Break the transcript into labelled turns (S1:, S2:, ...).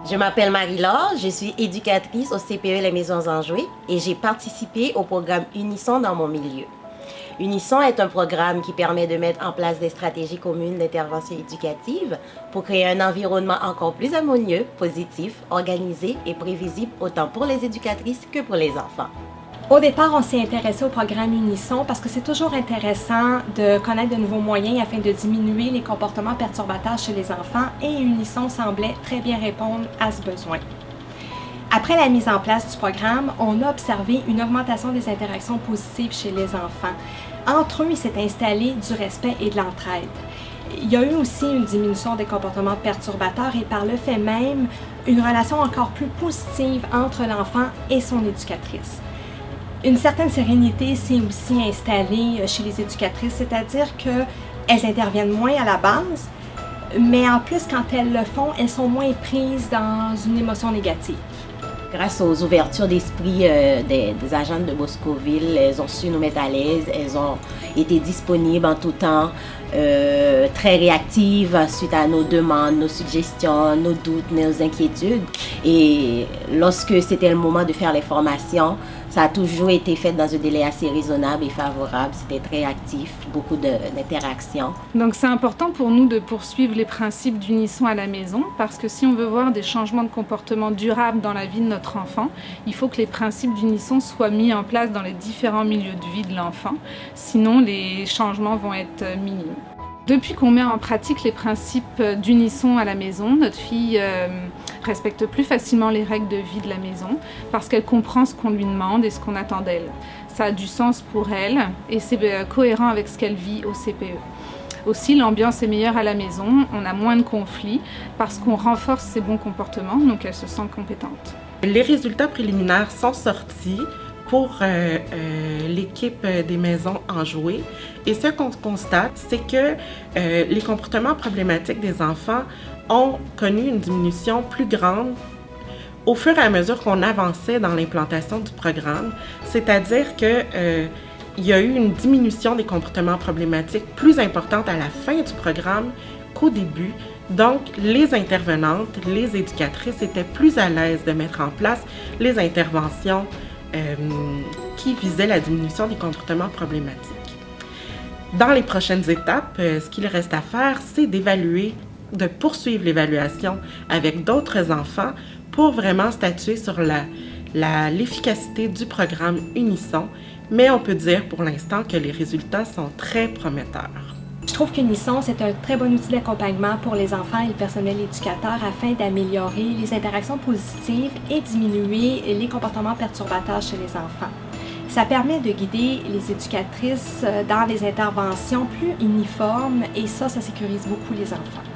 S1: Je m'appelle Marie-Laure, je suis éducatrice au CPE Les Maisons Enjouées et j'ai participé au programme Unisson dans mon milieu. Unisson est un programme qui permet de mettre en place des stratégies communes d'intervention éducative pour créer un environnement encore plus harmonieux, positif, organisé et prévisible autant pour les éducatrices que pour les enfants.
S2: Au départ, on s'est intéressé au programme Unisson parce que c'est toujours intéressant de connaître de nouveaux moyens afin de diminuer les comportements perturbateurs chez les enfants et Unisson semblait très bien répondre à ce besoin. Après la mise en place du programme, on a observé une augmentation des interactions positives chez les enfants. Entre eux, il s'est installé du respect et de l'entraide. Il y a eu aussi une diminution des comportements perturbateurs et par le fait même, une relation encore plus positive entre l'enfant et son éducatrice. Une certaine sérénité s'est aussi installée chez les éducatrices, c'est-à-dire qu'elles interviennent moins à la base, mais en plus, quand elles le font, elles sont moins prises dans une émotion négative.
S1: Grâce aux ouvertures d'esprit des agents de Boscoville, elles ont su nous mettre à l'aise, elles ont été disponibles en tout temps, très réactives suite à nos demandes, nos suggestions, nos doutes, nos inquiétudes. Et lorsque c'était le moment de faire les formations, ça a toujours été fait dans un délai assez raisonnable et favorable. C'était très actif, beaucoup d'interactions.
S3: Donc c'est important pour nous de poursuivre les principes d'Unisson à la maison parce que si on veut voir des changements de comportement durables dans la vie de notre enfant, il faut que les principes d'Unisson soient mis en place dans les différents milieux de vie de l'enfant. Sinon, les changements vont être minimes. Depuis qu'on met en pratique les principes d'Unisson à la maison, notre fille respecte plus facilement les règles de vie de la maison parce qu'elle comprend ce qu'on lui demande et ce qu'on attend d'elle. Ça a du sens pour elle et c'est cohérent avec ce qu'elle vit au CPE. Aussi, l'ambiance est meilleure à la maison, on a moins de conflits parce qu'on renforce ses bons comportements, donc elle se sent compétente.
S4: Les résultats préliminaires sont sortis pour l'équipe des Maisons Enjouées. Et ce qu'on constate, c'est que les comportements problématiques des enfants ont connu une diminution plus grande au fur et à mesure qu'on avançait dans l'implantation du programme. C'est-à-dire que il y a eu une diminution des comportements problématiques plus importante à la fin du programme qu'au début. Donc, les intervenantes, les éducatrices étaient plus à l'aise de mettre en place les interventions qui visait la diminution des comportements problématiques. Dans les prochaines étapes, ce qu'il reste à faire, c'est de poursuivre l'évaluation avec d'autres enfants pour vraiment statuer sur l'efficacité du programme Unisson, mais on peut dire pour l'instant que les résultats sont très prometteurs.
S2: Je trouve qu'Unisson, c'est un très bon outil d'accompagnement pour les enfants et le personnel éducateur afin d'améliorer les interactions positives et diminuer les comportements perturbateurs chez les enfants. Ça permet de guider les éducatrices dans des interventions plus uniformes et ça sécurise beaucoup les enfants.